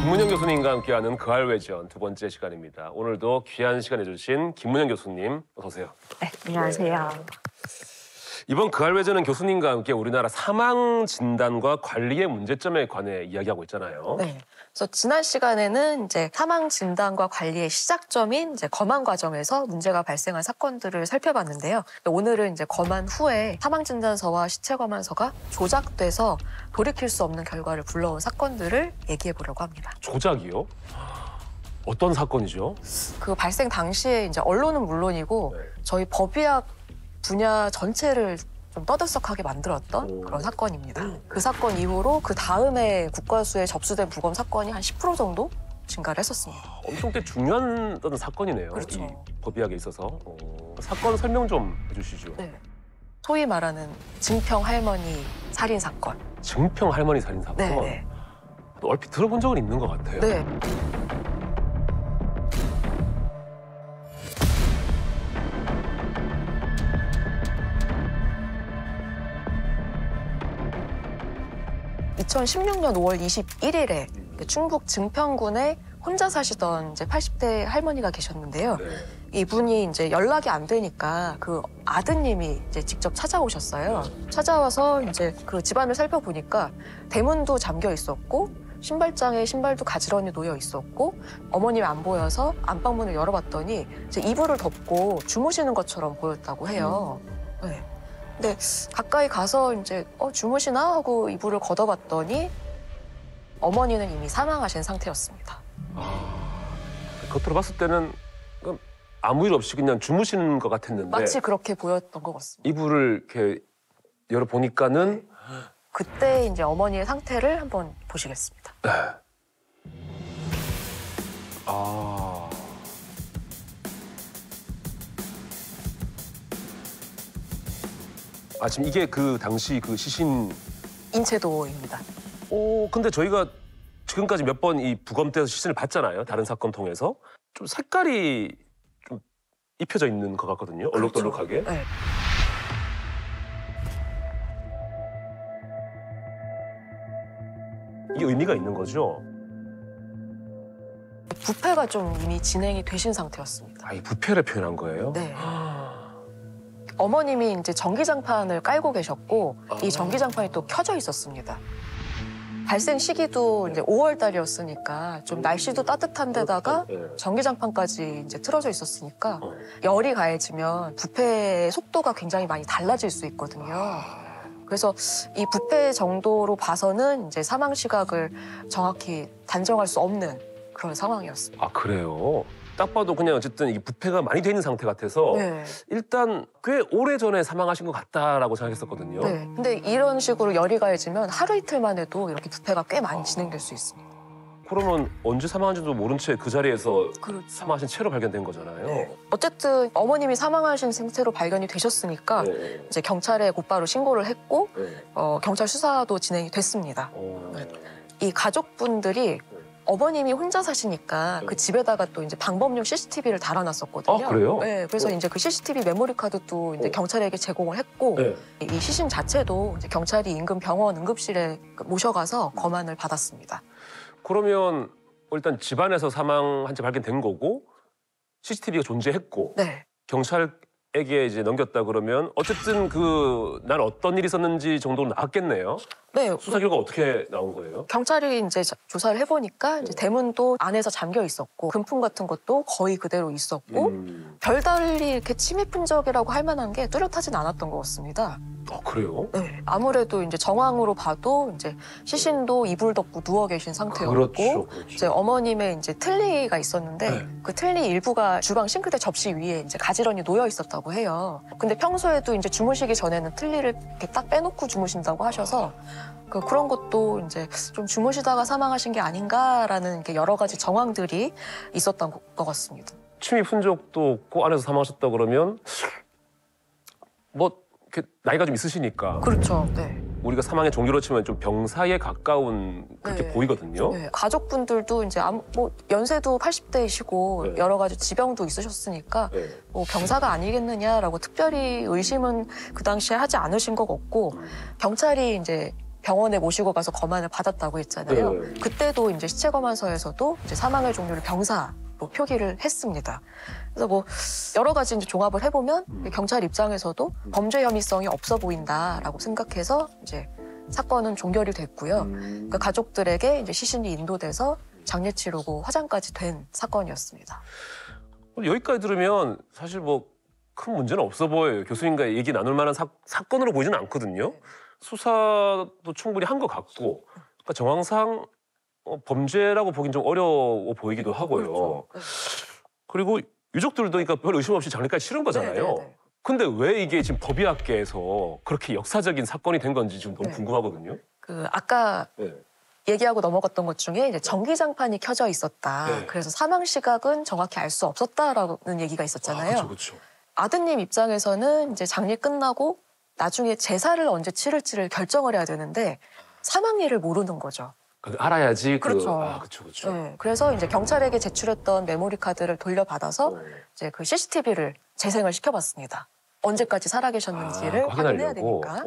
김문영 교수님과 함께하는 그알외전 두 번째 시간입니다. 오늘도 귀한 시간 내주신 김문영 교수님 어서 오세요. 네, 안녕하세요. 이번 그알외전은 교수님과 함께 우리나라 사망 진단과 관리의 문제점에 관해 이야기하고 있잖아요. 네. 그래서 지난 시간에는 이제 사망 진단과 관리의 시작점인 이제 검안 과정에서 문제가 발생한 사건들을 살펴봤는데요. 오늘은 이제 검안 후에 사망 진단서와 시체 검안서가 조작돼서 돌이킬 수 없는 결과를 불러온 사건들을 얘기해 보려고 합니다. 조작이요? 어떤 사건이죠? 그 발생 당시에 이제 언론은 물론이고 저희 법의학 분야 전체를 좀 떠들썩하게 만들었던 그런 사건입니다. 그 사건 이후로 그 다음에 국과수에 접수된 부검 사건이 한 10% 정도 증가를 했었습니다. 엄청 꽤 중요한 어떤 사건이네요. 그렇죠. 이 법의학에 있어서. 사건 설명 좀 해주시죠. 네. 소위 말하는 증평 할머니 살인 사건. 증평 할머니 살인 사건. 네. 얼핏 들어본 적은 있는 것 같아요. 네. (2016년 5월 21일에) 충북 증평군에 혼자 사시던 이제 80대 할머니가 계셨는데요. 네. 이분이 이제 연락이 안 되니까 그 아드님이 이제 직접 찾아오셨어요. 찾아와서 이제 그 집안을 살펴보니까 대문도 잠겨 있었고 신발장에 신발도 가지런히 놓여 있었고 어머님이 안 보여서 안방문을 열어봤더니 이제 이불을 덮고 주무시는 것처럼 보였다고 해요. 네. 근데 가까이 가서 이제 주무시나 하고 이불을 걷어봤더니 어머니는 이미 사망하신 상태였습니다. 겉으로 봤을 때는 아무 일 없이 그냥 주무시는 것 같았는데 마치 그렇게 보였던 것 같습니다. 이불을 이렇게 열어보니까는 그때 이제 어머니의 상태를 한번 보시겠습니다. 네. 지금 이게 그 당시 그 시신 인체도입니다. 근데 저희가 지금까지 몇 번 이 부검 때에서 시신을 봤잖아요. 다른 사건 통해서. 좀 색깔이 좀 입혀져 있는 것 같거든요. 얼룩덜룩하게. 그렇죠. 네. 이게 의미가 있는 거죠? 부패가 좀 이미 진행이 되신 상태였습니다. 이 부패를 표현한 거예요? 네. 어머님이 이제 전기장판을 깔고 계셨고 이 전기장판이 또 켜져 있었습니다. 발생 시기도 이제 5월 달이었으니까 좀 날씨도 따뜻한 데다가 전기장판까지 이제 틀어져 있었으니까 열이 가해지면 부패의 속도가 굉장히 많이 달라질 수 있거든요. 그래서 이 부패 정도로 봐서는 이제 사망 시각을 정확히 단정할 수 없는 그런 상황이었습니다. 그래요? 딱 봐도 그냥 어쨌든 이게 부패가 많이 돼 있는 상태 같아서 일단 꽤 오래전에 사망하신 것 같다라고 생각했었거든요. 네. 근데 이런 식으로 열이 가해지면 하루 이틀만 해도 이렇게 부패가 꽤 많이 진행될 수 있습니다. 그러면 언제 사망한지도 모른 채 그 자리에서 그렇죠. 사망하신 채로 발견된 거잖아요. 어쨌든 어머님이 사망하신 상태로 발견이 되셨으니까 이제 경찰에 곧바로 신고를 했고 경찰 수사도 진행이 됐습니다. 이 가족분들이 어머님이 혼자 사시니까 그 집에다가 또 이제 방범용 CCTV를 달아놨었거든요. 그래요? 네, 그래서 이제 그 CCTV 메모리 카드도 이제 경찰에게 제공을 했고 이 시신 자체도 이제 경찰이 인근 병원 응급실에 모셔가서 검안을 받았습니다. 그러면 일단 집안에서 사망한 채 발견된 거고 CCTV가 존재했고 경찰에게 이제 넘겼다 그러면 어쨌든 난 어떤 일이 있었는지 정도는 나왔겠네요. 네. 수사 결과 어떻게 나온 거예요? 경찰이 이제 조사를 해보니까 이제 대문도 안에서 잠겨 있었고 금품 같은 것도 거의 그대로 있었고 별달리 이렇게 침입 흔적이라고 할 만한 게 뚜렷하진 않았던 것 같습니다. 그래요? 네. 아무래도 이제 정황으로 봐도 이제 시신도 이불 덮고 누워 계신 상태였고 그렇죠. 이제 어머님의 이제 틀니가 있었는데 그 틀니 일부가 주방 싱크대 접시 위에 이제 가지런히 놓여 있었다고 해요. 근데 평소에도 이제 주무시기 전에는 틀니를 이렇게 딱 빼놓고 주무신다고 하셔서 그런 것도 이제 좀 주무시다가 사망하신 게 아닌가라는 게 여러 가지 정황들이 있었던 것 같습니다. 침입 흔적도 없고 안에서 사망하셨다 그러면 이렇게 나이가 좀 있으시니까 그렇죠. 네. 우리가 사망의 종류로 치면 좀 병사에 가까운 그렇게 보이거든요. 네. 가족분들도 이제 연세도 80대이시고 여러 가지 지병도 있으셨으니까 병사가 아니겠느냐라고 특별히 의심은 그 당시에 하지 않으신 것 같고 경찰이 이제 병원에 모시고 가서 검안을 받았다고 했잖아요. 네. 그때도 이제 시체 검안서에서도 이제 사망의 종류를 병사로 표기를 했습니다. 그래서 뭐 여러 가지 이제 종합을 해보면 경찰 입장에서도 범죄 혐의성이 없어 보인다라고 생각해서 이제 사건은 종결이 됐고요. 그러니까 가족들에게 이제 시신이 인도돼서 장례 치르고 화장까지 된 사건이었습니다. 여기까지 들으면 사실 뭐 큰 문제는 없어 보여요. 교수님과 얘기 나눌 만한 사건으로 보이지는 않거든요. 수사도 충분히 한 것 같고, 그러니까 정황상 범죄라고 보긴 좀 어려워 보이기도 하고요. 그렇죠. 그리고 유족들도 그러니까 별 의심 없이 장례까지 치른 거잖아요. 네네네. 근데 왜 이게 지금 법의학계에서 그렇게 역사적인 사건이 된 건지 지금 너무 궁금하거든요. 그 아까 네. 얘기하고 넘어갔던 것 중에 이제 전기장판이 켜져 있었다. 네. 그래서 사망 시각은 정확히 알 수 없었다라는 얘기가 있었잖아요. 그렇죠. 아드님 입장에서는 이제 장례 끝나고 나중에 제사를 언제 치를지를 결정을 해야 되는데 사망일을 모르는 거죠. 알아야지. 그렇죠. 그렇죠. 네, 그래서 이제 경찰에게 제출했던 메모리 카드를 돌려받아서 이제 그 CCTV를 재생을 시켜봤습니다. 언제까지 살아계셨는지를 확인해야 되니까.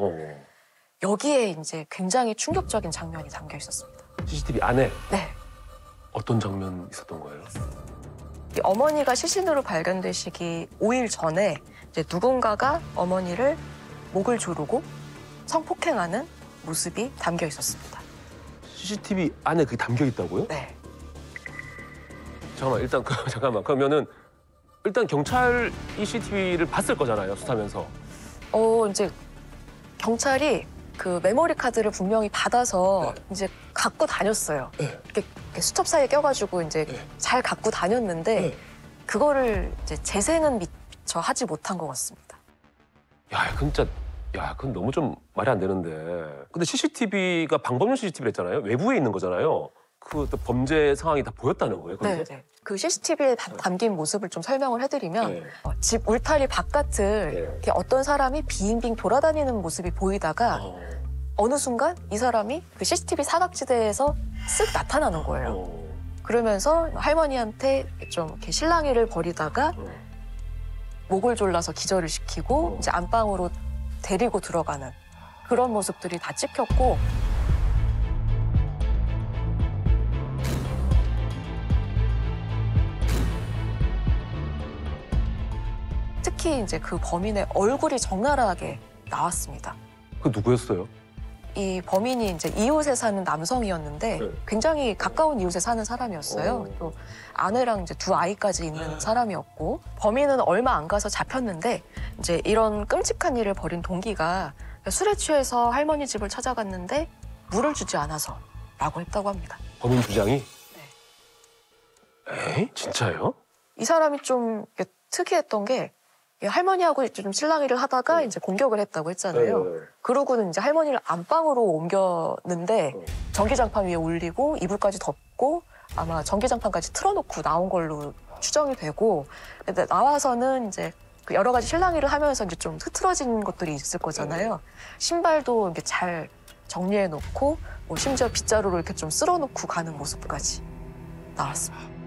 여기에 이제 굉장히 충격적인 장면이 담겨 있었습니다. CCTV 안에 네. 어떤 장면 있었던 거예요? 이 어머니가 시신으로 발견되시기 5일 전에 이제 누군가가 어머니를 목을 조르고 성폭행하는 모습이 담겨 있었습니다. CCTV 안에 그게 담겨 있다고요? 네. 잠깐만 일단 잠깐만 그러면은 일단 경찰 이 CCTV를 봤을 거잖아요 수사하면서. 이제 경찰이 그 메모리 카드를 분명히 받아서 이제 갖고 다녔어요. 이렇게 수첩 사이에 껴가지고 이제 잘 갖고 다녔는데 그거를 이제 재생은 미처 하지 못한 것 같습니다. 야, 진짜 그건 너무 좀 말이 안 되는데. 근데 CCTV가 방범용 CCTV를 했잖아요. 외부에 있는 거잖아요. 그 또 범죄 상황이 다 보였다는 거예요. 네, 네. 그 CCTV에 담긴 모습을 좀 설명을 해드리면 집 울타리 바깥을 이렇게 어떤 사람이 빙빙 돌아다니는 모습이 보이다가 어느 순간 이 사람이 그 CCTV 사각지대에서 쓱 나타나는 거예요. 그러면서 할머니한테 좀 이렇게 실랑이를 벌이다가 목을 졸라서 기절을 시키고 이제 안방으로 데리고 들어가는 그런 모습들이 다 찍혔고 특히 이제 그 범인의 얼굴이 적나라하게 나왔습니다. 그 누구였어요? 이 범인이 이제 이웃에 사는 남성이었는데 굉장히 가까운 이웃에 사는 사람이었어요. 또 아내랑 이제 두 아이까지 있는 사람이었고 범인은 얼마 안 가서 잡혔는데 이제 이런 끔찍한 일을 벌인 동기가 술에 취해서 할머니 집을 찾아갔는데 물을 주지 않아서라고 했다고 합니다. 범인 주장이? 네. 에이? 진짜요? 이 사람이 좀 특이했던 게 할머니하고 좀 실랑이를 하다가 이제 공격을 했다고 했잖아요. 그러고는 이제 할머니를 안방으로 옮겼는데 전기장판 위에 올리고 이불까지 덮고 아마 전기장판까지 틀어놓고 나온 걸로 추정이 되고 근데 나와서는 이제 그 여러 가지 실랑이를 하면서 이제 좀 흐트러진 것들이 있을 거잖아요. 신발도 이렇게 잘 정리해놓고 뭐 심지어 빗자루로 이렇게 좀 쓸어놓고 가는 모습까지 나왔습니다.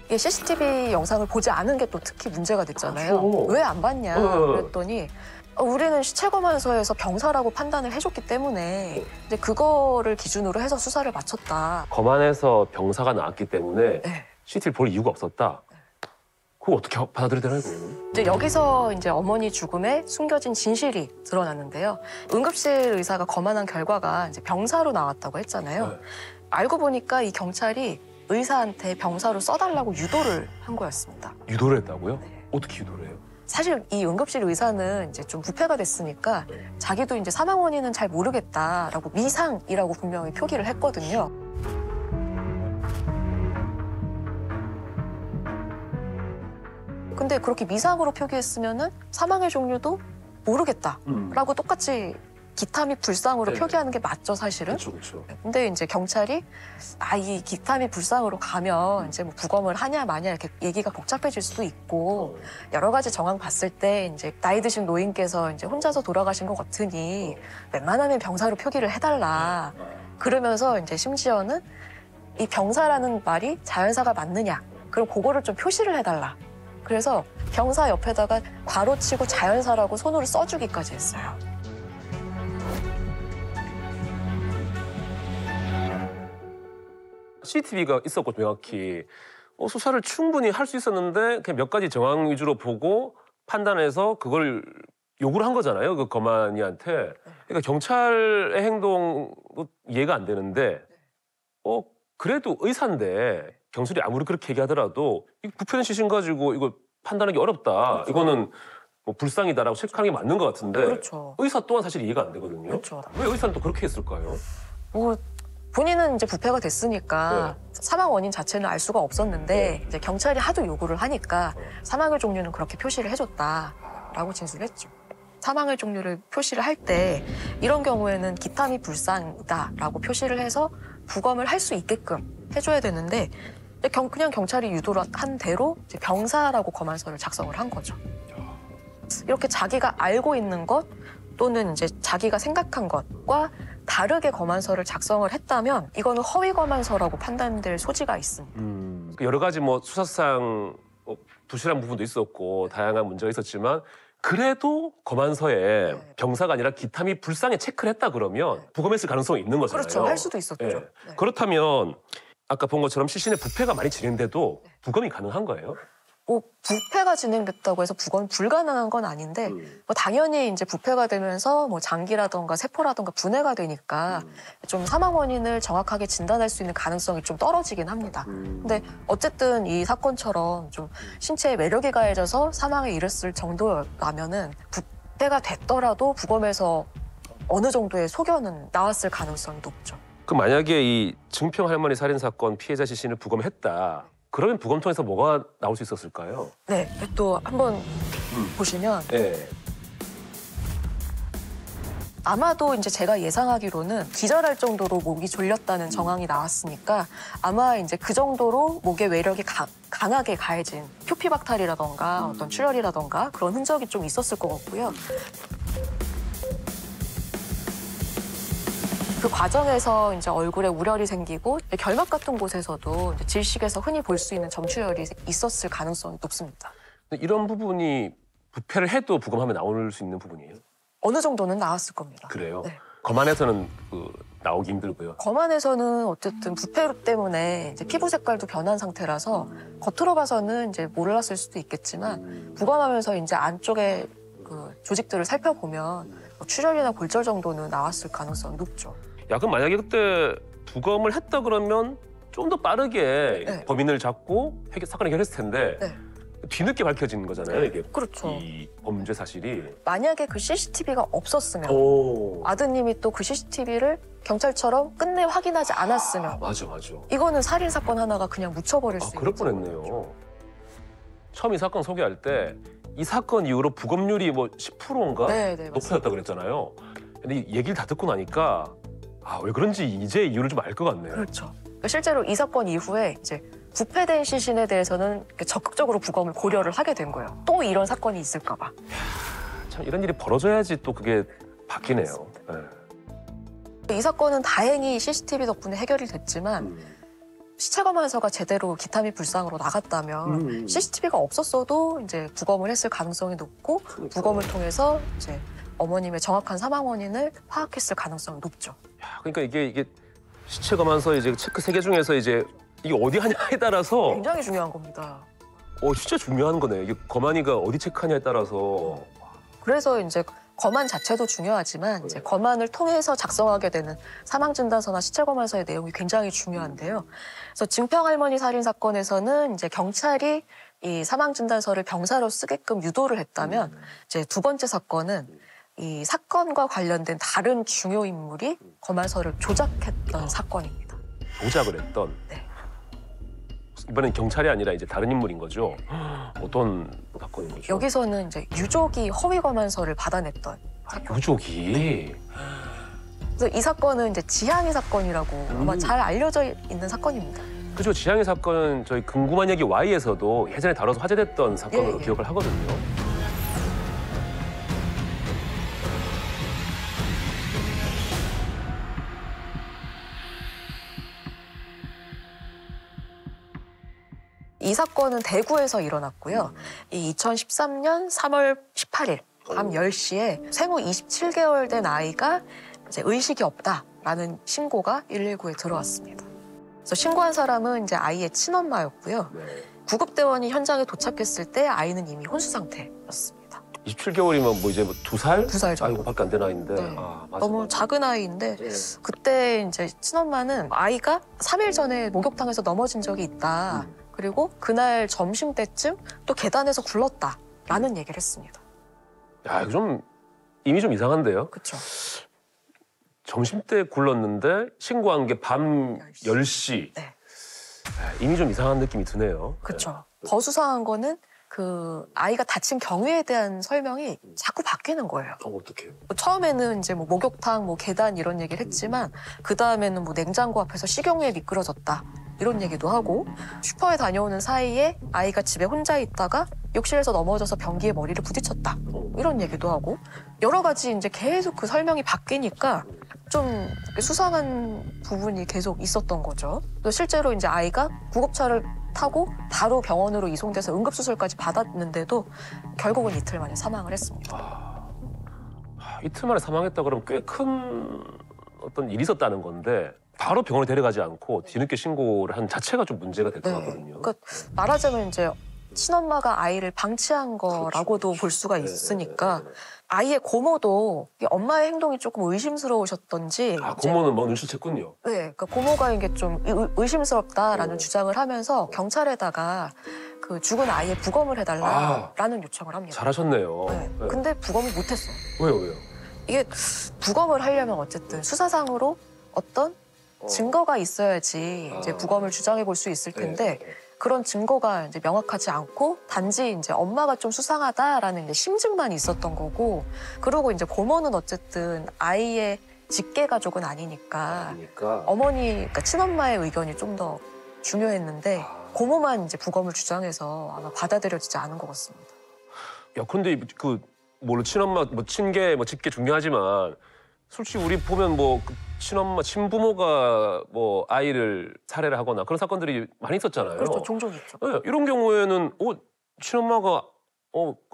이게 CCTV 영상을 보지 않은 게 또 특히 문제가 됐잖아요. 왜 안 봤냐 그랬더니 우리는 시체 검안서에서 병사라고 판단을 해줬기 때문에 이제 그거를 기준으로 해서 수사를 마쳤다. 검안에서 병사가 나왔기 때문에 CCTV를 볼 이유가 없었다. 그거 어떻게 받아들여야 되나요? 이제 여기서 이제 어머니 죽음에 숨겨진 진실이 드러났는데요. 응급실 의사가 검안한 결과가 이제 병사로 나왔다고 했잖아요. 알고 보니까 이 경찰이 의사한테 병사로 써달라고 유도를 한 거였습니다. 유도를 했다고요? 네. 어떻게 유도를 해요? 사실 이 응급실 의사는 이제 좀 부패가 됐으니까 자기도 이제 사망 원인은 잘 모르겠다라고 미상이라고 분명히 표기를 했거든요. 근데 그렇게 미상으로 표기했으면은 사망의 종류도 모르겠다라고 똑같이 기타 및 불상으로 표기하는 게 맞죠, 사실은. 그렇죠. 근데 이제 경찰이 이 기타 및 불상으로 가면 이제 뭐 부검을 하냐 마냐 이렇게 얘기가 복잡해질 수도 있고 여러 가지 정황 봤을 때 이제 나이 드신 노인께서 이제 혼자서 돌아가신 것 같으니 웬만하면 병사로 표기를 해달라. 그러면서 이제 심지어는 이 병사라는 말이 자연사가 맞느냐. 그럼 그거를 좀 표시를 해달라. 그래서 병사 옆에다가 괄호치고 자연사라고 손으로 써주기까지 했어요. CCTV가 있었고 명확히 수사를 충분히 할 수 있었는데 그냥 몇 가지 정황 위주로 보고 판단해서 그걸 요구를 한 거잖아요. 그 거만이한테. 그러니까 경찰의 행동 이해가 안 되는데 그래도 의사인데 경찰이 아무리 그렇게 얘기하더라도 이 부패된 시신 가지고 이거 판단하기 어렵다. 그렇죠. 이거는 뭐 불상이다라고 체크하는 게 맞는 것 같은데 그렇죠. 의사 또한 사실 이해가 안 되거든요. 그렇죠. 왜 의사는 또 그렇게 했을까요? 뭐 본인은 이제 부패가 됐으니까 네. 사망 원인 자체는 알 수가 없었는데 이제 경찰이 하도 요구를 하니까 사망의 종류는 그렇게 표시를 해줬다라고 진술했죠. 사망의 종류를 표시를 할 때 이런 경우에는 기타 및 불상이다라고 표시를 해서 부검을 할 수 있게끔 해줘야 되는데 그냥 경찰이 유도를 한 대로 이제 병사라고 검안서를 작성을 한 거죠. 이렇게 자기가 알고 있는 것 또는 이제 자기가 생각한 것과 다르게 검안서를 작성을 했다면 이거는 허위 검안서라고 판단될 소지가 있습니다. 여러 가지 뭐 수사상 부실한 부분도 있었고 다양한 문제가 있었지만 그래도 검안서에 병사가 아니라 기타 및 불상에 체크를 했다 그러면 부검했을 가능성이 있는 거잖아요. 그렇죠. 할 수도 있었죠. 네. 네. 그렇다면 아까 본 것처럼 시신의 부패가 많이 진행돼도 부검이 가능한 거예요? 뭐 부패가 진행됐다고 해서 부검이 불가능한 건 아닌데 뭐 당연히 이제 부패가 되면서 뭐 장기라던가 세포라던가 분해가 되니까 좀 사망 원인을 정확하게 진단할 수 있는 가능성이 좀 떨어지긴 합니다. 근데 어쨌든 이 사건처럼 좀 신체에 매력이 가해져서 사망에 이르렀을 정도라면은 부패가 됐더라도 부검에서 어느 정도의 소견은 나왔을 가능성이 높죠. 그럼 만약에 이 증평 할머니 살인 사건 피해자 시신을 부검했다. 그러면 부검 통해서 뭐가 나올 수 있었을까요? 네, 또 한번 보시면 네. 아마도 이제 제가 예상하기로는 기절할 정도로 목이 졸렸다는 정황이 나왔으니까 아마 이제 그 정도로 목의 외력이 강하게 가해진 표피박탈이라던가 어떤 출혈이라던가 그런 흔적이 좀 있었을 것 같고요. 그 과정에서 이제 얼굴에 우열이 생기고 결막 같은 곳에서도 이제 질식에서 흔히 볼 수 있는 점출혈이 있었을 가능성이 높습니다. 이런 부분이 부패를 해도 부검하면 나올 수 있는 부분이에요? 어느 정도는 나왔을 겁니다. 그래요? 네. 검안에서는 나오기 힘들고요. 검안에서는 어쨌든 부패 때문에 이제 피부 색깔도 변한 상태라서 겉으로 봐서는 이제 몰랐을 수도 있겠지만 부검하면서 이제 안쪽에 그 조직들을 살펴보면 뭐 출혈이나 골절 정도는 나왔을 가능성이 높죠. 야, 그럼 만약에 그때 부검을 했다 그러면 좀 더 빠르게 네. 범인을 잡고 사건을 해결했을 텐데 네. 뒤늦게 밝혀지는 거잖아요, 이게. 그렇죠. 이 범죄 사실이. 만약에 그 CCTV가 없었으면 오. 아드님이 또 그 CCTV를 경찰처럼 끝내 확인하지 않았으면 맞아. 이거는 살인 사건 하나가 그냥 묻혀버릴 수 그럴 있는 뻔했네요. 처음 이 사건 소개할 때 이 사건 이후로 부검률이 뭐 10%인가 네, 높아졌다 그랬잖아요. 근데 이 얘기를 다 듣고 나니까 왜 그런지 이제 이유를 좀 알 것 같네요. 그렇죠. 실제로 이 사건 이후에 이제 부패된 시신에 대해서는 적극적으로 부검을 고려를 하게 된 거예요. 또 이런 사건이 있을까 봐. 참 이런 일이 벌어져야지 또 그게 바뀌네요. 네. 이 사건은 다행히 CCTV 덕분에 해결이 됐지만 시체 검안서가 제대로 기타 및 불상으로 나갔다면 CCTV가 없었어도 이제 부검을 했을 가능성이 높고 부검을 통해서 이제 어머님의 정확한 사망 원인을 파악했을 가능성이 높죠. 그러니까 이게 시체 검안서 이제 체크 3개 중에서 이제 이게 어디 하냐에 따라서 굉장히 중요한 겁니다. 진짜 중요한 거네요. 이게 검안이가 어디 체크하냐에 따라서. 그래서 이제 검안 자체도 중요하지만 이제 검안을 통해서 작성하게 되는 사망진단서나 시체검안서의 내용이 굉장히 중요한데요. 그래서 증평할머니 살인 사건에서는 이제 경찰이 이 사망진단서를 병사로 쓰게끔 유도를 했다면 이제 두 번째 사건은 이 사건과 관련된 다른 중요 인물이 검안서를 조작했던 사건입니다. 조작을 했던. 네. 이번엔 경찰이 아니라 이제 다른 인물인 거죠. 어떤 사건인 거죠? 여기서는 이제 유족이 허위 검안서를 받아냈던 사건. 유족이. 그래서 이 사건은 이제 지향이 사건이라고 아마 잘 알려져 있는 사건입니다. 그죠. 지향의 사건은 저희 궁금한 얘기 Y에서도 예전에 다뤄서 화제됐던 사건으로 예. 기억을 하거든요. 이 사건은 대구에서 일어났고요. 이 2013년 3월 18일 밤 10시에 생후 27개월 된 아이가 이제 의식이 없다라는 신고가 119에 들어왔습니다. 그래서 신고한 사람은 이제 아이의 친엄마였고요. 네. 구급대원이 현장에 도착했을 때 아이는 이미 혼수 상태였습니다. 27개월이면 뭐 이제 뭐 2살? 2살 정도. 아이고 밖에 안 된 아이인데. 네. 맞아, 너무 맞아. 작은 아이인데 네. 그때 이제 친엄마는 아이가 3일 전에 목욕탕에서 넘어진 적이 있다. 그리고 그날 점심 때쯤 또 계단에서 굴렀다라는 얘기를 했습니다. 야, 이거 좀 이미 좀 이상한데요? 그렇죠. 점심 때 굴렀는데 신고한 게 밤 10시. 네. 이미 좀 이상한 느낌이 드네요. 그렇죠. 더 수상한 거는 그 아이가 다친 경위에 대한 설명이 자꾸 바뀌는 거예요. 어떡해요? 처음에는 이제 뭐 목욕탕, 뭐 계단 이런 얘기를 했지만 그 다음에는 뭐 냉장고 앞에서 식용유에 미끄러졌다 이런 얘기도 하고 슈퍼에 다녀오는 사이에 아이가 집에 혼자 있다가 욕실에서 넘어져서 변기에 머리를 부딪혔다 이런 얘기도 하고 여러 가지 이제 계속 그 설명이 바뀌니까 좀 수상한 부분이 계속 있었던 거죠. 또 실제로 이제 아이가 구급차를 타고 바로 병원으로 이송돼서 응급수술까지 받았는데도 결국은 이틀 만에 사망을 했습니다. 이틀 만에 사망했다 그러면 꽤 큰 어떤 일이 있었다는 건데 바로 병원에 데려가지 않고 뒤늦게 신고를 한 자체가 좀 문제가 될 것 같거든요. 그러니까 말하자면 이제 친엄마가 아이를 방치한 거라고도 볼 수가 있으니까 아이의 고모도 엄마의 행동이 조금 의심스러우셨던지 고모는 뭐 눈치챘군요. 네, 그러니까 고모가 이게 좀 의심스럽다라는 주장을 하면서 경찰에다가 그 죽은 아이의 부검을 해달라라는 요청을 합니다. 잘하셨네요. 네. 근데 부검을 못했어. 왜요? 이게 부검을 하려면 어쨌든 수사상으로 어떤 증거가 있어야지 이제 부검을 주장해 볼 수 있을 텐데 그런 증거가 이제 명확하지 않고 단지 이제 엄마가 좀 수상하다라는 이제 심증만 있었던 거고 그리고 이제 고모는 어쨌든 아이의 직계 가족은 아니니까 어머니, 그러니까 친엄마의 의견이 좀 더 중요했는데 고모만 이제 부검을 주장해서 아마 받아들여지지 않은 것 같습니다. 야, 근데 그 뭐 친엄마, 뭐 친계, 뭐 직계 중요하지만 솔직히 우리 보면 뭐 그 친엄마, 친부모가 뭐 아이를 살해를 하거나 그런 사건들이 많이 있었잖아요. 그렇죠, 종종 있죠. 네, 이런 경우에는 친엄마가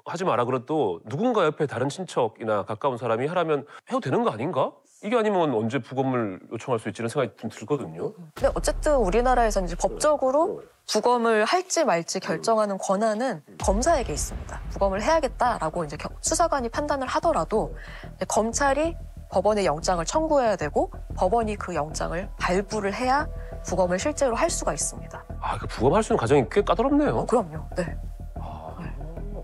하지 마라 그래도 누군가 옆에 다른 친척이나 가까운 사람이 하라면 해도 되는 거 아닌가? 이게 아니면 언제 부검을 요청할 수 있지는 생각이 좀 들거든요. 근데 어쨌든 우리나라에서는 이제 법적으로 부검을 할지 말지 결정하는 권한은 검사에게 있습니다. 부검을 해야겠다라고 이제 수사관이 판단을 하더라도 이제 검찰이 법원에 영장을 청구해야 되고 법원이 그 영장을 발부를 해야 부검을 실제로 할 수가 있습니다. 그 부검할 수 있는 과정이 꽤 까다롭네요. 그럼요. 네.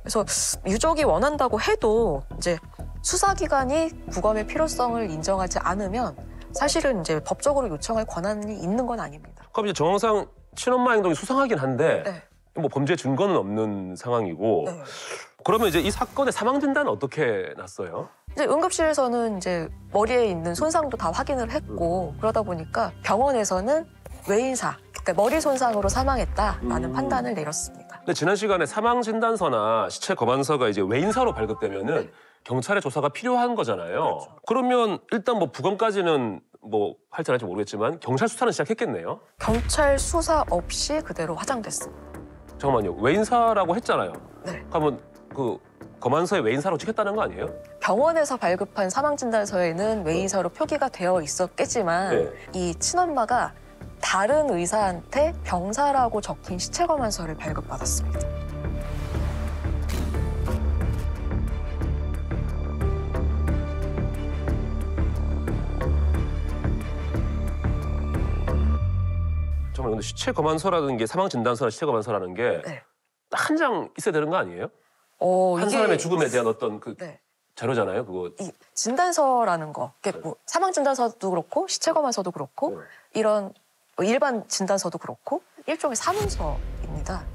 그래서 유족이 원한다고 해도 이제 수사기관이 부검의 필요성을 인정하지 않으면 사실은 이제 법적으로 요청할 권한이 있는 건 아닙니다. 그럼 이제 정황상 친엄마 행동이 수상하긴 한데 뭐 범죄 증거는 없는 상황이고 그러면 이제 이 사건의 사망 진단은 어떻게 났어요? 이제 응급실에서는 이제 머리에 있는 손상도 다 확인을 했고 그러다 보니까 병원에서는 외인사, 그러니까 머리 손상으로 사망했다라는 판단을 내렸습니다. 근데 지난 시간에 사망 진단서나 시체 검안서가 이제 외인사로 발급되면은 경찰의 조사가 필요한 거잖아요. 그렇죠. 그러면 일단 뭐 부검까지는 뭐 할지 안 할지 모르겠지만 경찰 수사는 시작했겠네요. 경찰 수사 없이 그대로 화장됐습니다. 잠깐만요. 외인사라고 했잖아요. 네. 그러면 그 검안서에 외인사로 찍혔다는 거 아니에요? 병원에서 발급한 사망진단서에는 외인사로 표기가 되어 있었겠지만 이 친엄마가 다른 의사한테 병사라고 적힌 시체검안서를 발급받았습니다. 정말 근데 시체 검안서라는 게 사망 진단서나 시체 검안서라는 게 한 장 있어야 되는 거 아니에요? 한 사람의 죽음에 대한 어떤 그 자료잖아요, 그거. 이 진단서라는 거, 뭐 사망 진단서도 그렇고 시체 검안서도 그렇고 이런 일반 진단서도 그렇고 일종의 사문서입니다.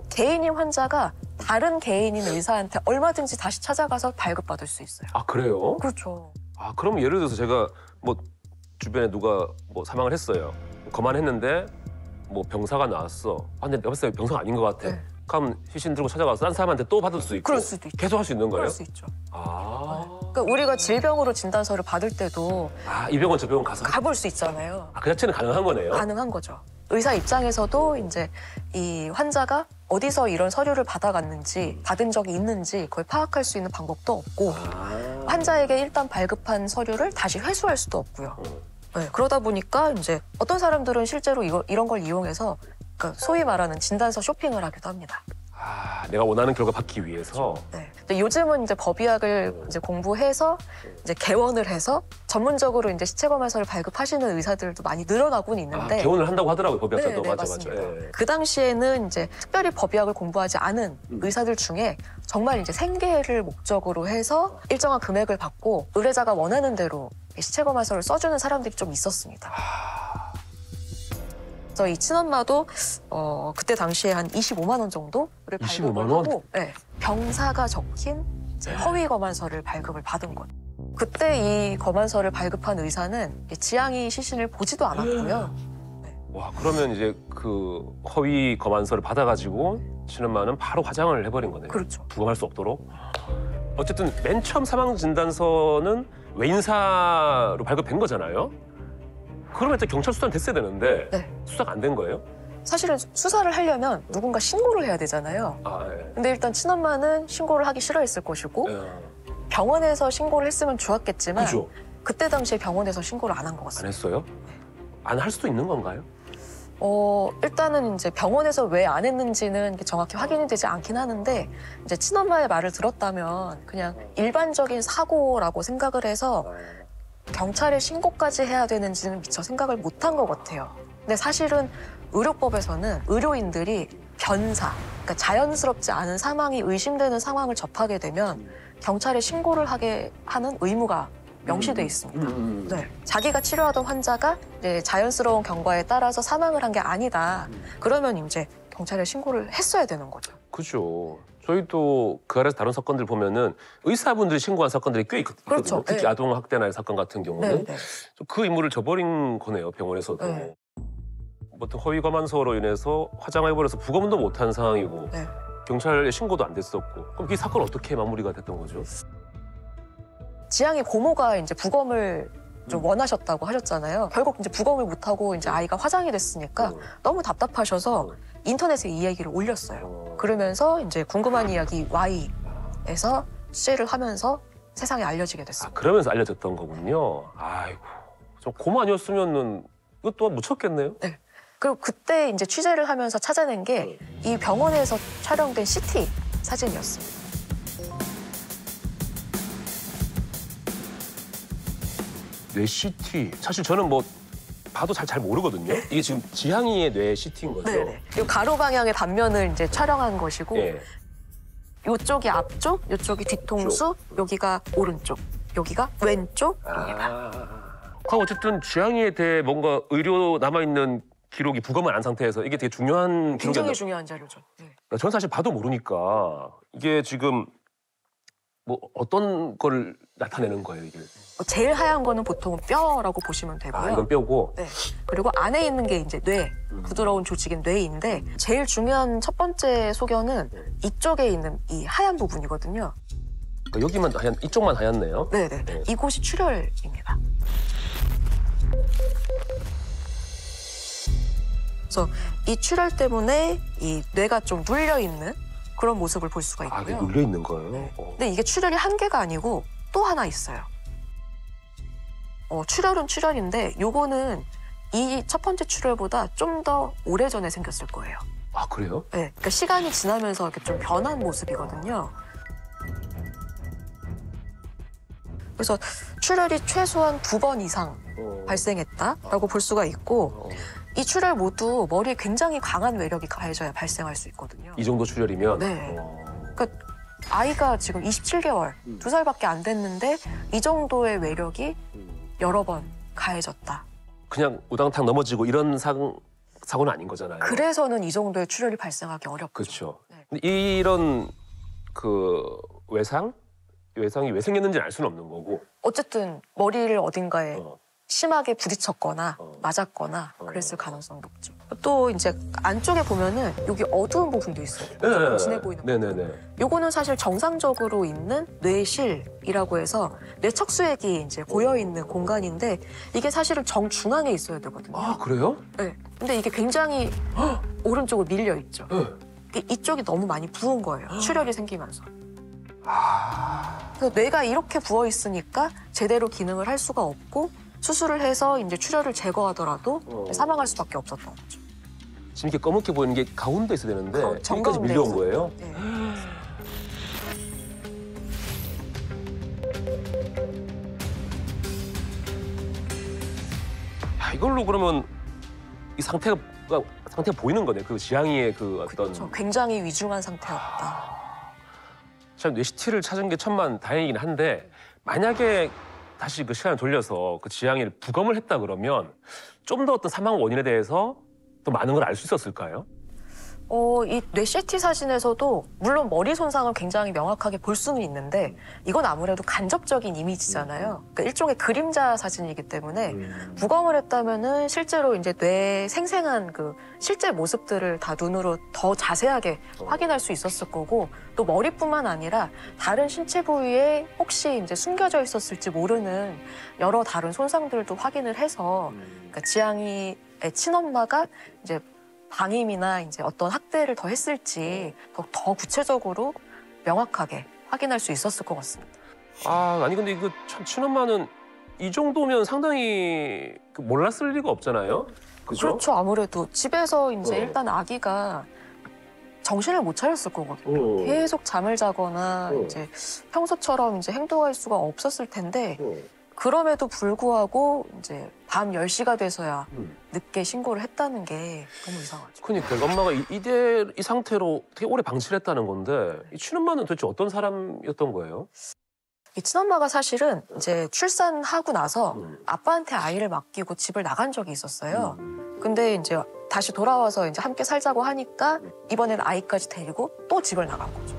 개인인 환자가 다른 개인인 의사한테 얼마든지 다시 찾아가서 발급받을 수 있어요. 아, 그래요? 그렇죠. 그럼 예를 들어서 제가 뭐 주변에 누가 뭐 사망을 했어요. 검안했는데 뭐 병사가 나왔어. 근데 봤을 때 병사가 아닌 것 같아. 그럼 시신 들고 찾아가서 딴 사람한테 또 받을 수 있고. 그럴 수도 있죠. 계속 할 수 있는 거예요? 그럴 수 있죠. 그러니까 우리가 질병으로 진단서를 받을 때도 이 병원 저 병원 가서 가볼 수 있잖아요. 그 자체는 가능한 거네요? 가능한 거죠. 의사 입장에서도 이제 이 환자가 어디서 이런 서류를 받아갔는지 받은 적이 있는지 그걸 파악할 수 있는 방법도 없고 환자에게 일단 발급한 서류를 다시 회수할 수도 없고요. 네, 그러다 보니까 이제 어떤 사람들은 실제로 이런 걸 이용해서 그러니까 소위 말하는 진단서 쇼핑을 하기도 합니다. 아, 내가 원하는 결과 받기 위해서. 네. 근데 요즘은 이제 법의학을 이제 공부해서 이제 개원을 해서 전문적으로 이제 시체 검안서를 발급하시는 의사들도 많이 늘어나고는 있는데. 개원을 한다고 하더라고요, 법의학자도. 네, 맞아, 맞습니다. 맞아. 예. 그 당시에는 이제 특별히 법의학을 공부하지 않은 의사들 중에 정말 이제 생계를 목적으로 해서 일정한 금액을 받고 의뢰자가 원하는 대로 시체 검안서를 써주는 사람들이 좀 있었습니다. 그래서 이 친엄마도 그때 당시에 한 25만 원 정도를 25만 발급을 원? 하고 네, 병사가 적힌 이제 허위 검안서를 발급을 받은 거예요. 그때 이 검안서를 발급한 의사는 지향이 시신을 보지도 않았고요. 와, 그러면 이제 그 허위 검안서를 받아가지고 친엄마는 바로 화장을 해버린 거네요. 그렇죠. 부검할 수 없도록. 어쨌든 맨 처음 사망 진단서는 외인사로 발급된 거잖아요. 그러면 일단 경찰 수사는 됐어야 되는데 네. 수사가 안 된 거예요? 사실은 수사를 하려면 누군가 신고를 해야 되잖아요. 아, 예. 근데 일단 친엄마는 신고를 하기 싫어했을 것이고 예. 병원에서 신고를 했으면 좋았겠지만 그죠? 그때 당시에 병원에서 신고를 안 한 것 안 같습니다. 했어요? 안 할 수도 있는 건가요? 일단은 이제 병원에서 왜 안 했는지는 정확히 확인이 되지 않긴 하는데 이제 친엄마의 말을 들었다면 그냥 일반적인 사고라고 생각을 해서 경찰에 신고까지 해야 되는지는 미처 생각을 못한 것 같아요. 근데 사실은 의료법에서는 의료인들이 변사, 그러니까 자연스럽지 않은 사망이 의심되는 상황을 접하게 되면 경찰에 신고를 하게 하는 의무가 명시돼 있습니다. 네. 자기가 치료하던 환자가 이제 자연스러운 경과에 따라서 사망을 한 게 아니다. 그러면 이제 경찰에 신고를 했어야 되는 거죠. 그죠. 저희도 그 아래서 다른 사건들 보면은 의사분들이 신고한 사건들이 꽤 있거든요. 그렇죠. 특히 네. 아동 학대나 사건 같은 경우는 네. 그 임무를 저버린 거네요, 병원에서도. 네. 보통 허위 검안서로 인해서 화장해버려서 부검도 못한 상황이고 네. 경찰에 신고도 안 됐었고 그럼 이 사건 어떻게 마무리가 됐던 거죠? 지향이 고모가 이제 부검을 좀 원하셨다고 하셨잖아요. 결국 이제 부검을 못하고 이제 아이가 화장이 됐으니까 너무 답답하셔서 인터넷에 이 얘기를 올렸어요. 그러면서 이제 궁금한 이야기 Y에서 취재를 하면서 세상에 알려지게 됐어요. 그러면서 알려졌던 거군요. 아이고, 저 고모 아니었으면은 이것 또한 묻혔겠네요. 네. 그리고 그때 이제 취재를 하면서 찾아낸 게 이 병원에서 촬영된 CT 사진이었습니다. 뇌 CT. 사실 저는 뭐 봐도 잘 모르거든요. 이게 지금 지향이의 뇌 CT인 거죠. 네네. 이 가로 방향의 단면을 이제 촬영한 것이고 예. 이쪽이 앞쪽, 이쪽이 뒤통수, 여기가 오른쪽, 여기가 왼쪽입니다. 그럼 어쨌든 지향이에 대해 뭔가 의료 남아있는 기록이 부검을 안 상태에서 이게 되게 중요한 굉장히 기록이었나? 중요한 자료죠. 네. 저는 사실 봐도 모르니까 이게 지금 뭐 어떤 걸 나타내는 거예요, 이게? 제일 하얀 거는 보통 뼈라고 보시면 되고요. 이건 뼈고. 네. 그리고 안에 있는 게 이제 뇌, 부드러운 조직인 뇌인데 제일 중요한 첫 번째 소견은 이쪽에 있는 이 하얀 부분이거든요. 그러니까 여기만 하얀, 이쪽만 하얗네요. 네네. 네. 이곳이 출혈입니다. 그래서 이 출혈 때문에 이 뇌가 좀 눌려 있는 그런 모습을 볼 수가 있고요. 이게 눌려 있는 거예요? 네. 근데 이게 출혈이 한 개가 아니고 또 하나 있어요. 출혈은 출혈인데 요거는 이 첫 번째 출혈보다 좀 더 오래전에 생겼을 거예요. 아, 그래요? 네. 그러니까 시간이 지나면서 이렇게 좀 변한 모습이거든요. 그래서 출혈이 최소한 2번 이상 발생했다라고 볼 수가 있고 이 출혈 모두 머리에 굉장히 강한 외력이 가해져야 발생할 수 있거든요. 이 정도 출혈이면? 네. 그러니까 아이가 지금 27개월, 2살밖에 안 됐는데 이 정도의 외력이 여러 번 가해졌다. 그냥 우당탕 넘어지고 이런 사고는 아닌 거잖아요. 그래서는 이 정도의 출혈이 발생하기 어렵죠. 그렇죠. 네. 근데 이런 그 외상이 왜 생겼는지는 알 수는 없는 거고. 어쨌든 머리를 어딘가에 어. 심하게 부딪혔거나 맞았거나 그랬을 가능성이 높죠. 또 이제 안쪽에 보면은 여기 어두운 부분도 있어요. 좀 진해 보이는 부분. 네네네. 요거는 사실 정상적으로 있는 뇌실이라고 해서 뇌 척수액이 이제 고여 있는 공간인데 이게 사실은 정중앙에 있어야 되거든요. 아, 그래요? 네. 근데 이게 굉장히 오른쪽으로 밀려 있죠. 네. 이쪽이 너무 많이 부은 거예요. 출혈이 생기면서. 그래서 뇌가 이렇게 부어 있으니까 제대로 기능을 할 수가 없고 수술을 해서 이제 출혈을 제거하더라도 사망할 수밖에 없었던 거죠. 지금 이렇게 검게 보이는 게 가운데 있어야 되는데 여기까지 밀려온 거예요? 네. 이걸로 그러면 이 상태가 보이는 거네. 그 지향이의 그 어떤. 그렇죠. 굉장히 위중한 상태였다. 참 뇌시티를 찾은 게 천만 다행이긴 한데 만약에 다시 그 시간을 돌려서 그 지향이를 부검을 했다 그러면 좀 더 어떤 사망 원인에 대해서 또 많은 걸 알 수 있었을까요? 이 뇌 CT 사진에서도 물론 머리 손상을 굉장히 명확하게 볼 수는 있는데 이건 아무래도 간접적인 이미지잖아요. 그러니까 일종의 그림자 사진이기 때문에 부검을 했다면은 실제로 이제 뇌의 생생한 그 실제 모습들을 다 눈으로 더 자세하게 확인할 수 있었을 거고 또 머리뿐만 아니라 다른 신체 부위에 혹시 이제 숨겨져 있었을지 모르는 여러 다른 손상들도 확인을 해서 그러니까 지향이의 친엄마가 이제 방임이나 이제 어떤 학대를 더 했을지 더 구체적으로 명확하게 확인할 수 있었을 것 같습니다. 아니 근데 이거 참 친엄마는 이 정도면 상당히 몰랐을 리가 없잖아요. 그죠? 그렇죠. 아무래도 집에서 이제 일단 아기가 정신을 못 차렸을 거거든요. 계속 잠을 자거나 이제 평소처럼 이제 행동할 수가 없었을 텐데 그럼에도 불구하고 이제 밤 10시가 돼서야 늦게 신고를 했다는 게 너무 이상하죠. 그러니까 엄마가 이 상태로 되게 오래 방치를 했다는 건데 이 친엄마는 도대체 어떤 사람이었던 거예요? 이 친엄마가 사실은 이제 출산하고 나서 아빠한테 아이를 맡기고 집을 나간 적이 있었어요. 근데 이제 다시 돌아와서 이제 함께 살자고 하니까 이번에는 아이까지 데리고 또 집을 나간 거죠.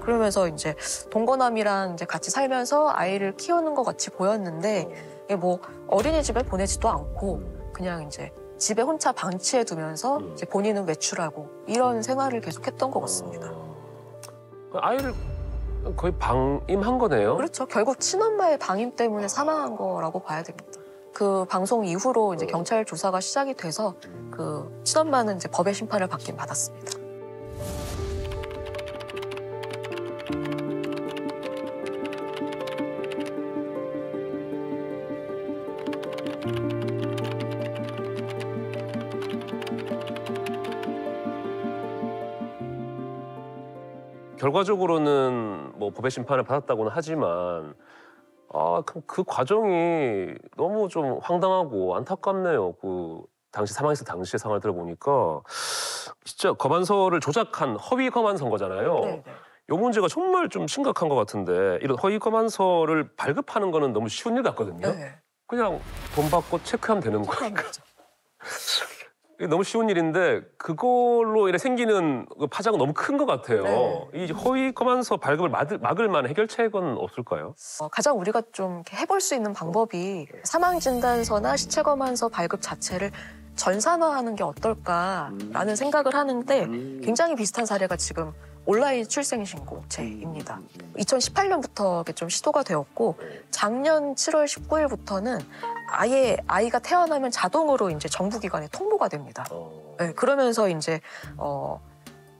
그러면서 이제 동거남이랑 이제 같이 살면서 아이를 키우는 것 같이 보였는데 이게 뭐 어린이집에 보내지도 않고 그냥 이제 집에 혼자 방치해 두면서 이제 본인은 외출하고 이런 생활을 계속했던 것 같습니다. 아이를 거의 방임한 거네요. 그렇죠. 결국 친엄마의 방임 때문에 사망한 거라고 봐야 됩니다. 그 방송 이후로 이제 경찰 조사가 시작이 돼서 그 친엄마는 이제 법의 심판을 받긴 받았습니다. 결과적으로는 뭐 법의 심판을 받았다고는 하지만 그 과정이 너무 좀 황당하고 안타깝네요. 그 당시 사망했을 당시의 상황을 들어보니까 진짜 검안서를 조작한 허위 검안서인 거잖아요. 네네. 이 문제가 정말 좀 심각한 것 같은데 이런 허위 검안서를 발급하는 거는 너무 쉬운 일 같거든요. 네. 그냥 돈 받고 체크하면 되는 거니까. 이게 너무 쉬운 일인데 그걸로 인해 생기는 그 파장은 너무 큰 것 같아요. 네. 이 허위 검안서 발급을 막을 만한 해결책은 없을까요? 가장 우리가 좀 해볼 수 있는 방법이 사망진단서나 시체검안서 발급 자체를 전산화하는 게 어떨까라는 생각을 하는데 굉장히 비슷한 사례가 지금 온라인 출생신고제입니다. 2018년부터 좀 시도가 되었고 작년 7월 19일부터는 아예 아이가 태어나면 자동으로 이제 정부기관에 통보가 됩니다. 네, 그러면서 이제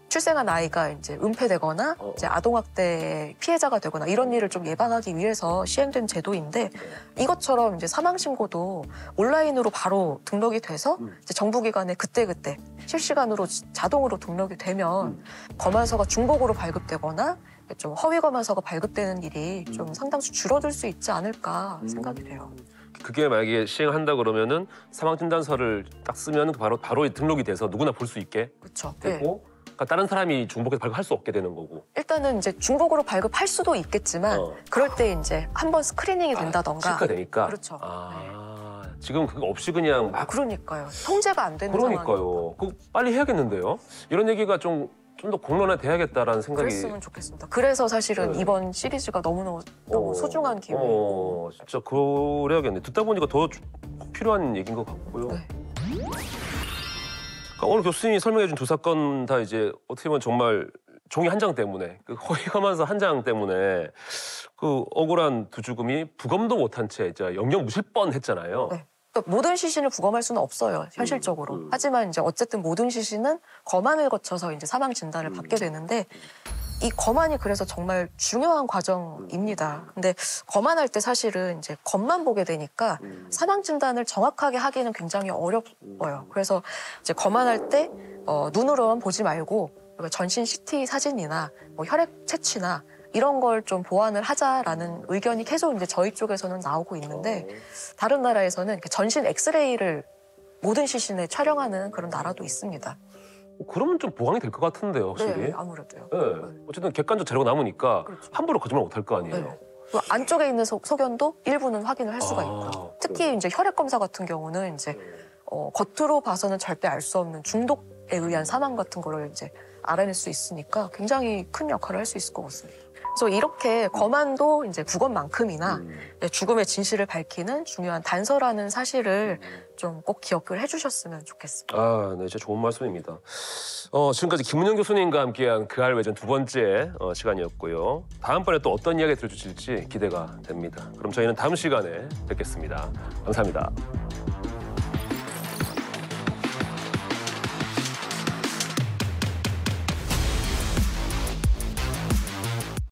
출생한 아이가 이제 은폐되거나 이제 아동학대 피해자가 되거나 이런 일을 좀 예방하기 위해서 시행된 제도인데 이것처럼 이제 사망 신고도 온라인으로 바로 등록이 돼서 이제 정부기관에 그때그때 실시간으로 자동으로 등록이 되면 검안서가 중복으로 발급되거나 좀 허위 검안서가 발급되는 일이 좀 상당수 줄어들 수 있지 않을까 생각이 돼요. 그게 만약에 시행한다 그러면은 사망 진단서를 딱 쓰면 바로 등록이 돼서 누구나 볼 수 있게 그렇죠. 되고 그러니까 다른 사람이 중복해서 발급할 수 없게 되는 거고. 일단은 이제 중복으로 발급할 수도 있겠지만 그럴 때 이제 한번 스크리닝이 된다던가. 체크되니까. 그렇죠. 지금 그거 없이 그냥 막. 그러니까요. 통제가 안 되는 그러니까요. 그거 빨리 해야겠는데요. 이런 얘기가 좀 더 공론화돼야겠다라는 생각이. 그랬으면 좋겠습니다. 그래서 사실은 이번 시리즈가 너무 소중한 기회예요. 진짜 그래야겠네. 듣다 보니까 더 필요한 얘기인 것 같고요. 네. 그러니까 오늘 교수님이 설명해준 두 사건 다 이제 어떻게 보면 정말 종이 한 장 때문에 그 허위 검안서 한 장 때문에 그 억울한 두 죽음이 부검도 못한 채 이제 영영 무실 뻔했잖아요. 네. 그러니까 모든 시신을 부검할 수는 없어요, 현실적으로. 하지만 이제 어쨌든 모든 시신은 검안을 거쳐서 이제 사망 진단을 받게 되는데 이 검안이 그래서 정말 중요한 과정입니다. 근데 검안할 때 사실은 이제 겉만 보게 되니까 사망 진단을 정확하게 하기는 굉장히 어려워요. 그래서 이제 검안할 때 눈으로만 보지 말고 전신 CT 사진이나 뭐 혈액 채취나 이런 걸 좀 보완을 하자라는 의견이 계속 이제 저희 쪽에서는 나오고 있는데 다른 나라에서는 이렇게 전신 엑스레이를 모든 시신에 촬영하는 그런 나라도 있습니다. 그러면 좀 보강이 될 것 같은데요, 확실히. 네, 아무래도요. 네. 어쨌든 객관적 자료가 남으니까 그렇죠. 함부로 거짓말 못 할 거 아니에요. 네. 그 안쪽에 있는 소견도 일부는 확인을 할 수가 있고요. 특히 이제 혈액 검사 같은 경우는 이제 겉으로 봐서는 절대 알 수 없는 중독에 의한 사망 같은 거를 이제 알아낼 수 있으니까 굉장히 큰 역할을 할 수 있을 것 같습니다. 그래서 이렇게 검안도 이제 구건만큼이나 죽음의 진실을 밝히는 중요한 단서라는 사실을 좀 꼭 기억을 해주셨으면 좋겠습니다. 아, 네, 진짜 좋은 말씀입니다. 지금까지 김은영 교수님과 함께한 그알 외전 두 번째 시간이었고요. 다음번에 또 어떤 이야기 들려주실지 기대가 됩니다. 그럼 저희는 다음 시간에 뵙겠습니다. 감사합니다.